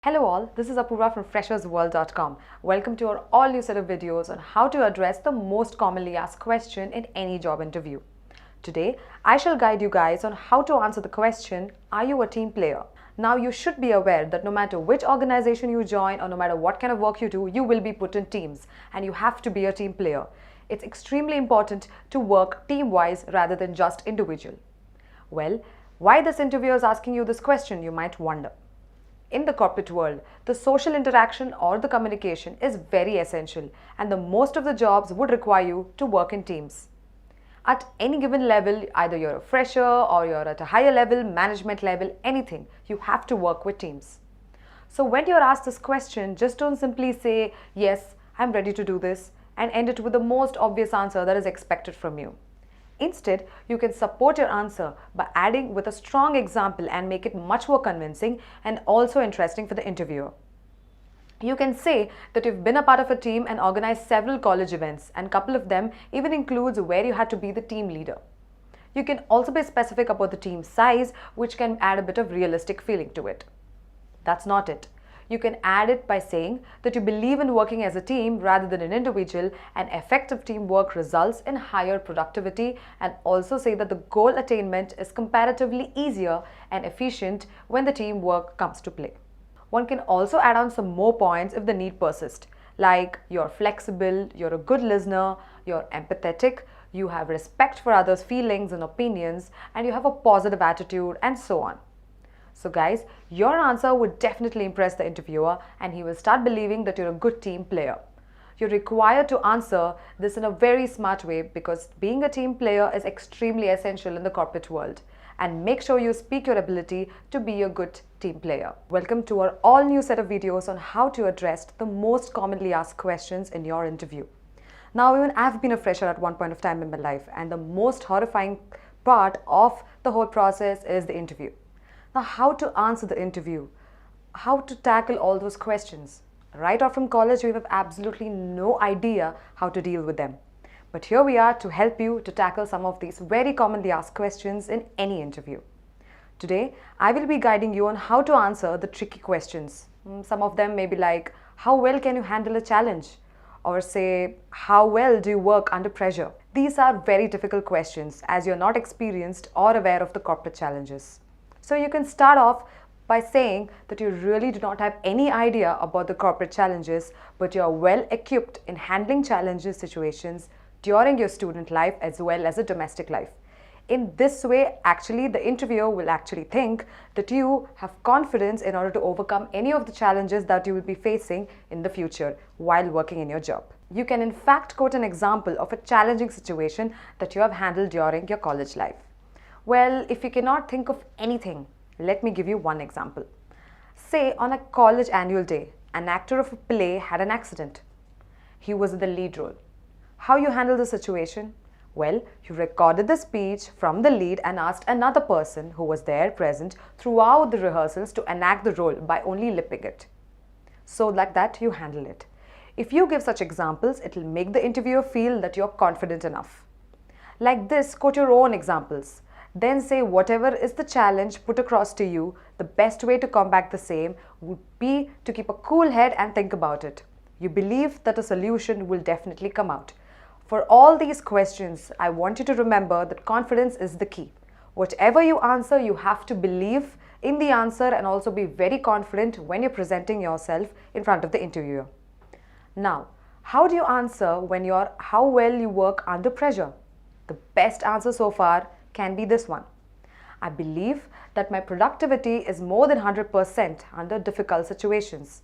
Hello all, this is Apurva from freshersworld.com. Welcome to our all new set of videos on how to address the most commonly asked question in any job interview. Today, I shall guide you guys on how to answer the question, are you a team player? Now you should be aware that no matter which organization you join or no matter what kind of work you do, you will be put in teams and you have to be a team player. It's extremely important to work team-wise rather than just individual. Well, why this interviewer is asking you this question, you might wonder. In the corporate world, the social interaction or the communication is very essential and the most of the jobs would require you to work in teams. At any given level, either you're a fresher or you're at a higher level, management level, anything, you have to work with teams. So when you're asked this question, just don't simply say, yes, I'm ready to do this and end it with the most obvious answer that is expected from you. Instead, you can support your answer by adding with a strong example and make it much more convincing and also interesting for the interviewer. You can say that you've been a part of a team and organized several college events, and a couple of them even includes where you had to be the team leader. You can also be specific about the team size, which can add a bit of realistic feeling to it. That's not it. You can add it by saying that you believe in working as a team rather than an individual, and effective teamwork results in higher productivity, and also say that the goal attainment is comparatively easier and efficient when the teamwork comes to play. One can also add on some more points if the need persists, like you're flexible, you're a good listener, you're empathetic, you have respect for others' feelings and opinions, and you have a positive attitude, and so on. So guys, your answer would definitely impress the interviewer and he will start believing that you're a good team player. You're required to answer this in a very smart way because being a team player is extremely essential in the corporate world. And make sure you speak your ability to be a good team player. Welcome to our all new set of videos on how to address the most commonly asked questions in your interview. Now, even I've been a fresher at one point of time in my life, and the most horrifying part of the whole process is the interview. Now, how to answer the interview, how to tackle all those questions. Right off from college, we have absolutely no idea how to deal with them. But here we are to help you to tackle some of these very commonly asked questions in any interview. Today, I will be guiding you on how to answer the tricky questions. Some of them may be like, how well can you handle a challenge? Or say, how well do you work under pressure? These are very difficult questions as you're not experienced or aware of the corporate challenges. So you can start off by saying that you really do not have any idea about the corporate challenges, but you are well equipped in handling challenges situations during your student life as well as a domestic life. In this way, actually, the interviewer will actually think that you have confidence in order to overcome any of the challenges that you will be facing in the future while working in your job. You can in fact quote an example of a challenging situation that you have handled during your college life. Well, if you cannot think of anything, let me give you one example. Say on a college annual day, an actor of a play had an accident. He was in the lead role. How you handle the situation? Well, you recorded the speech from the lead and asked another person who was there present throughout the rehearsals to enact the role by only lipping it. So like that, you handle it. If you give such examples, it will make the interviewer feel that you're confident enough. Like this, quote your own examples. Then say whatever is the challenge put across to you, the best way to combat the same would be to keep a cool head and think about it. You believe that a solution will definitely come out. For all these questions, I want you to remember that confidence is the key. Whatever you answer, you have to believe in the answer and also be very confident when you're presenting yourself in front of the interviewer. Now, how do you answer when you're how well you work under pressure? The best answer so far can be this one. I believe that my productivity is more than 100% under difficult situations.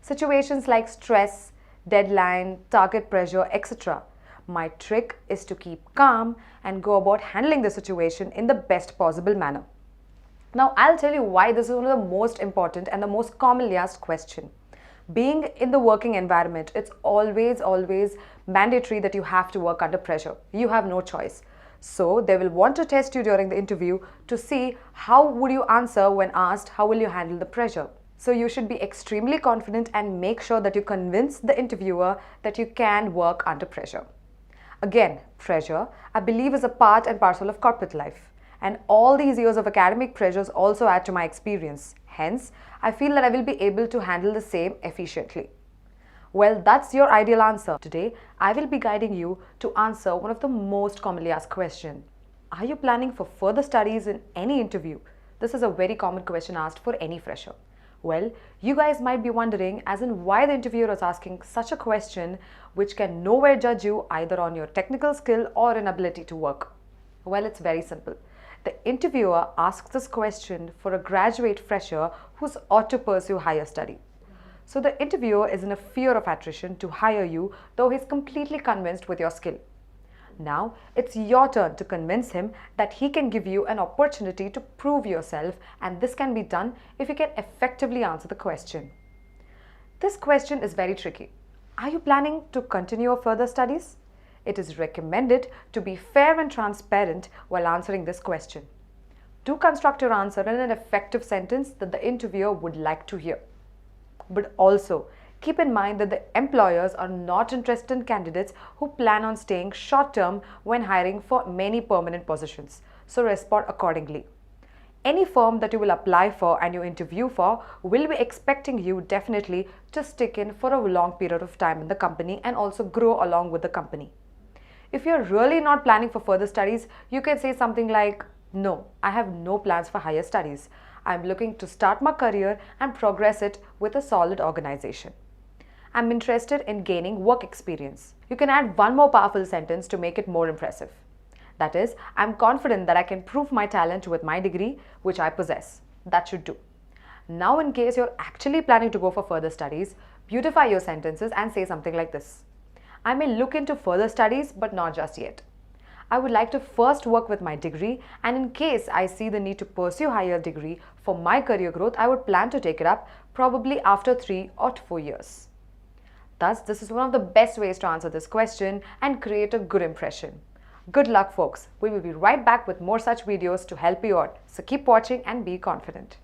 Situations like stress, deadline, target pressure, etc. My trick is to keep calm and go about handling the situation in the best possible manner. Now, I'll tell you why this is one of the most important and the most commonly asked question. Being in the working environment, it's always mandatory that you have to work under pressure. You have no choice. So they will want to test you during the interview to see how would you answer when asked how will you handle the pressure. So you should be extremely confident and make sure that you convince the interviewer that you can work under pressure. Again, pressure, I believe, is a part and parcel of corporate life. And all these years of academic pressures also add to my experience. Hence, I feel that I will be able to handle the same efficiently. Well, that's your ideal answer. Today, I will be guiding you to answer one of the most commonly asked questions. Are you planning for further studies in any interview? This is a very common question asked for any fresher. Well, you guys might be wondering as in why the interviewer is asking such a question which can nowhere judge you either on your technical skill or inability to work. Well, it's very simple. The interviewer asks this question for a graduate fresher who's ought to pursue higher study. So the interviewer is in a fear of attrition to hire you, though he's completely convinced with your skill. Now, it's your turn to convince him that he can give you an opportunity to prove yourself, and this can be done if you can effectively answer the question. This question is very tricky. Are you planning to continue your further studies? It is recommended to be fair and transparent while answering this question. Do construct your answer in an effective sentence that the interviewer would like to hear. But also, keep in mind that the employers are not interested in candidates who plan on staying short-term when hiring for many permanent positions. So respond accordingly. Any firm that you will apply for and you interview for will be expecting you definitely to stick in for a long period of time in the company and also grow along with the company. If you're really not planning for further studies, you can say something like, "No, I have no plans for higher studies. I'm looking to start my career and progress it with a solid organization. I'm interested in gaining work experience." You can add one more powerful sentence to make it more impressive. That is, "I'm confident that I can prove my talent with my degree, which I possess." That should do. Now, in case you're actually planning to go for further studies, beautify your sentences and say something like this. "I may look into further studies, but not just yet. I would like to first work with my degree, and in case I see the need to pursue higher degree for my career growth, I would plan to take it up probably after 3 or 4 years. Thus, this is one of the best ways to answer this question and create a good impression. Good luck, folks. We will be right back with more such videos to help you out. So keep watching and be confident.